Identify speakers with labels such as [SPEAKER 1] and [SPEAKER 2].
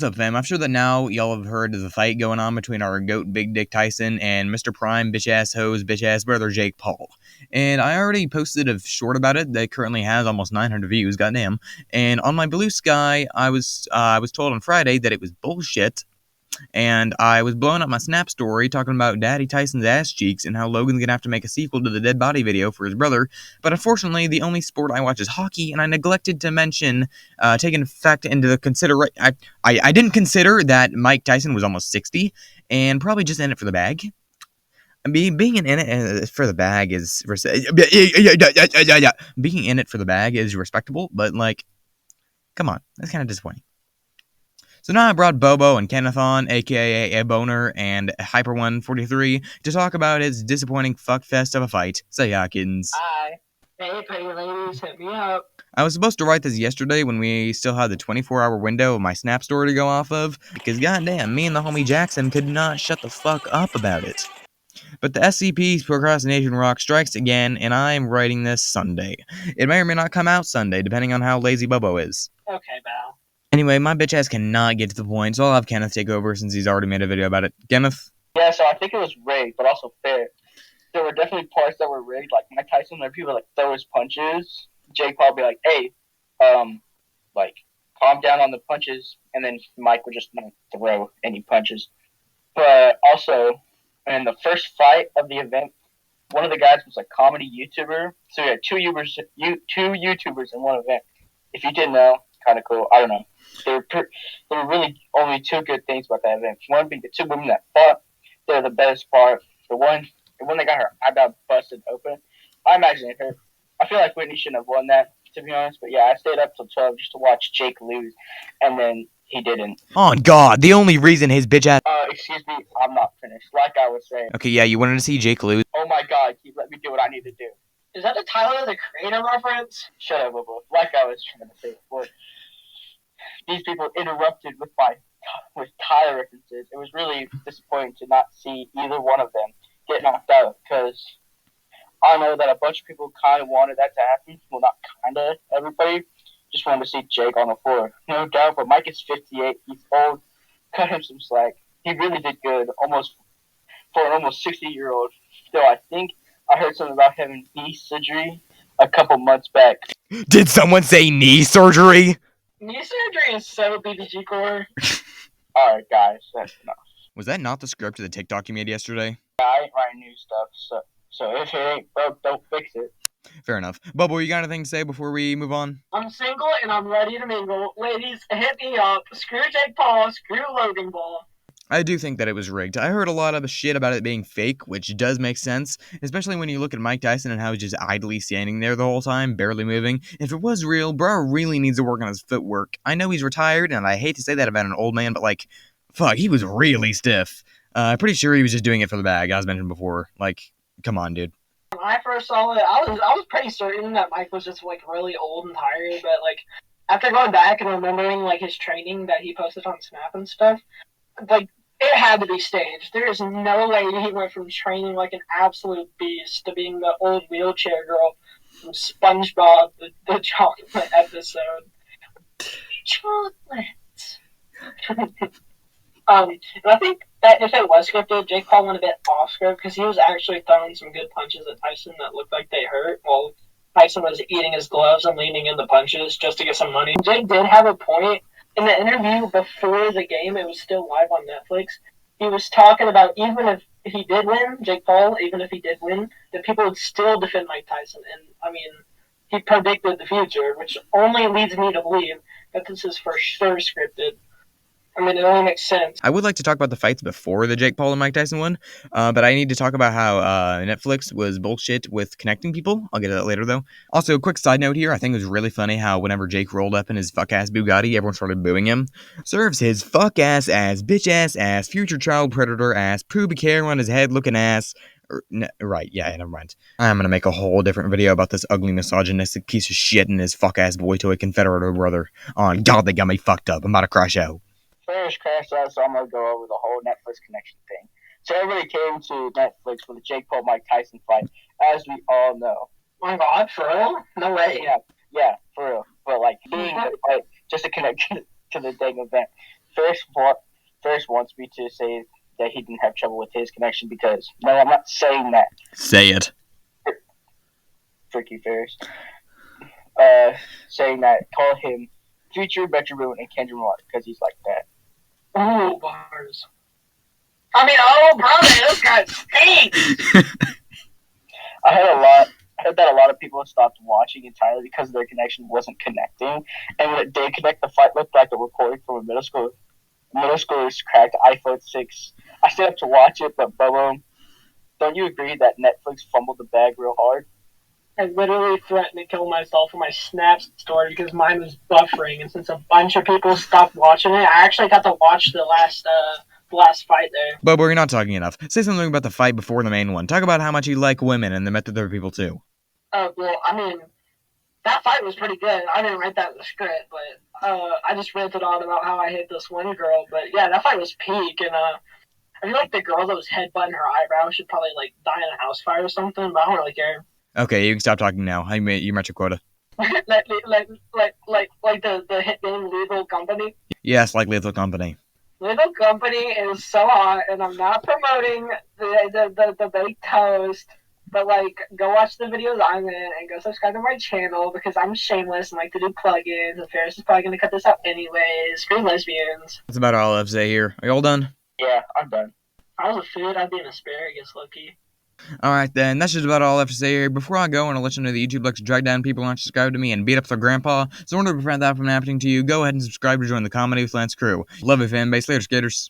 [SPEAKER 1] What's up, fam? I'm sure that now y'all have heard of the fight going on between our GOAT Big Dick Tyson and Mr. Prime bitch-ass hoes bitch-ass brother Jake Paul. And I already posted a short about it that currently has almost 900 views, goddamn. And on my Blue Sky, I was told on Friday that it was bullshit. And I was blowing up my Snap story talking about Daddy Tyson's ass cheeks and how Logan's gonna have to make a sequel to the dead body video for his brother. But unfortunately, the only sport I watch is hockey, and I neglected to mention, taking fact into the consideration. I didn't consider that Mike Tyson was almost 60 and probably just in it for the bag. Being in it for the bag is being in it for the bag is respectable, but like, come on, that's kind of disappointing. So now I brought Bobo and Kenneth on, aka A Boner and Hyper143, to talk about his disappointing fuckfest of a fight. Say hi, kittens.
[SPEAKER 2] Hi. Hey, pretty ladies, hit me up.
[SPEAKER 1] I was supposed to write this yesterday when we still had the 24-hour window of my Snap story to go off of, because goddamn, me and the homie Jackson could not shut the fuck up about it. But the SCP's procrastination rock strikes again, and I'm writing this Sunday. It may or may not come out Sunday, depending on how lazy Bobo is.
[SPEAKER 2] Okay, Val.
[SPEAKER 1] Anyway, my bitch ass cannot get to the point, so I'll have Kenneth take over since he's already made a video about it. Kenneth?
[SPEAKER 2] Yeah, so I think it was rigged, but also fair. There were definitely parts that were rigged, like Mike Tyson, where people like throw his punches. Jake Paul would be like, hey, like, calm down on the punches, and then Mike would just not throw any punches. But also, in the first fight of the event, one of the guys was a comedy YouTuber. So we had two YouTubers in one event. If you didn't know, kind of cool. I don't know. There were really only two good things about that event. One being the two women that fought. They're the best part. The one that got her eyebrow busted open. I imagine it hurt. I feel like Whitney shouldn't have won that, to be honest. But yeah, I stayed up till 12 just to watch Jake lose, and then he didn't.
[SPEAKER 1] Oh God, the only reason his bitch ass.
[SPEAKER 2] Excuse me, I'm not finished. Like I was saying.
[SPEAKER 1] Okay, yeah, you wanted to see Jake lose.
[SPEAKER 2] Oh my God, let me do what I need to do. Is that the Tyler the Creator reference? Shut up, Bobo. Like I was trying to say before. These people interrupted with Tyler references. It was really disappointing to not see either one of them get knocked out, because I know that a bunch of people kind of wanted that to happen. Well, not kind of. Everybody just wanted to see Jake on the floor. No doubt, but Mike is 58. He's old. Cut him some slack. He really did good, for an almost 60-year-old. Still, I think I heard something about having knee surgery a couple months back.
[SPEAKER 1] Did someone say knee surgery?
[SPEAKER 2] Knee surgery is so BBG core. Alright, guys, that's enough.
[SPEAKER 1] Was that not the script of the TikTok you made yesterday?
[SPEAKER 2] I ain't writing new stuff, so if it ain't broke, don't fix it.
[SPEAKER 1] Fair enough. Bobo, you got anything to say before we move on?
[SPEAKER 2] I'm single and I'm ready to mingle. Ladies, hit me up. Screw Jake Paul, screw Logan Paul.
[SPEAKER 1] I do think that it was rigged. I heard a lot of shit about it being fake, which does make sense, especially when you look at Mike Tyson and how he's just idly standing there the whole time, barely moving. If it was real, bro really needs to work on his footwork. I know he's retired, and I hate to say that about an old man, but like, fuck, he was really stiff. I'm pretty sure he was just doing it for the bag, as mentioned before. Like, come on, dude.
[SPEAKER 2] When I first saw it, I was pretty certain that Mike was just like really old and tired, but like after going back and remembering like his training that he posted on Snap and stuff, like it had to be staged. There is no way he went from training like an absolute beast to being the old wheelchair girl from SpongeBob, the chocolate episode. Chocolate. And I think that if it was scripted, Jake Paul went a bit off script because he was actually throwing some good punches at Tyson that looked like they hurt, while Tyson was eating his gloves and leaning into punches just to get some money. Jake did have a point. In the interview before the game, it was still live on Netflix, he was talking about even if he did win, Jake Paul, even if he did win, that people would still defend Mike Tyson. And, I mean, he predicted the future, which only leads me to believe that this is for sure scripted. I mean, it only makes sense.
[SPEAKER 1] I would like to talk about the fights before the Jake Paul and Mike Tyson one, but I need to talk about how Netflix was bullshit with connecting people. I'll get to that later, though. Also, a quick side note here. I think it was really funny how whenever Jake rolled up in his fuck-ass Bugatti, everyone started booing him. Serves his fuck-ass, bitch-ass, future child predator-ass, pubic hair on his head looking ass. Right, yeah, never mind. I'm gonna make a whole different video about this ugly, misogynistic piece of shit and his fuck-ass boy toy Confederate brother. Oh, God, they got me fucked up. I'm about to crash out.
[SPEAKER 2] First crashed out, so I'm going to go over the whole Netflix connection thing. So everybody came to Netflix for the Jake Paul Mike Tyson fight, as we all know. Oh my God, for real? No way. Yeah, for real. But like being the fight, just to connect to the dang event. Ferris wants me to say that he didn't have trouble with his connection because no, I'm not saying that.
[SPEAKER 1] Say it.
[SPEAKER 2] Freaky Ferris. Saying that, call him future Benjamin and Kendra Moore because he's like that.
[SPEAKER 3] Ooh, bars. I mean, oh, brother, this guy stinks.
[SPEAKER 2] I heard that a lot of people stopped watching entirely because their connection wasn't connecting, and when it did connect, the fight looked like a recording from a middle schooler's cracked iPhone 6. I stayed up to watch it, but Bobo, don't you agree that Netflix fumbled the bag real hard?
[SPEAKER 3] I literally threatened to kill myself on my Snap story because mine was buffering, and since a bunch of people stopped watching it, I actually got to watch the last fight there.
[SPEAKER 1] Bobo, you're not talking enough. Say something about the fight before the main one. Talk about how much you like women and the method other people too.
[SPEAKER 3] Oh, well, I mean, that fight was pretty good. I didn't write that in the script, but I just ranted on about how I hate this one girl. But yeah, that fight was peak, and I feel like the girl that was headbutting her eyebrow should probably like die in a house fire or something. But I don't really care.
[SPEAKER 1] Okay, you can stop talking now. You met your quota.
[SPEAKER 3] like the hit game Lethal Company.
[SPEAKER 1] Yes, like Lethal Company.
[SPEAKER 3] Lethal Company is so hot, and I'm not promoting the baked toast. But, like, go watch the videos I'm in and go subscribe to my channel because I'm shameless and like to do plugins. And Ferris is probably going to cut this out anyways. Screw lesbians.
[SPEAKER 1] That's about all I have to say here. Are you all done?
[SPEAKER 2] Yeah, I'm done.
[SPEAKER 3] If I was a food, I'd be an asparagus, low-key.
[SPEAKER 1] Alright then, that's just about all I have to say here. Before I go, I want to let you know that YouTube likes to drag down people who aren't subscribed to me and beat up their grandpa. So in order to prevent that from happening to you, go ahead and subscribe to join the Comedy with Lance crew. Love you, fan base. Later, skaters.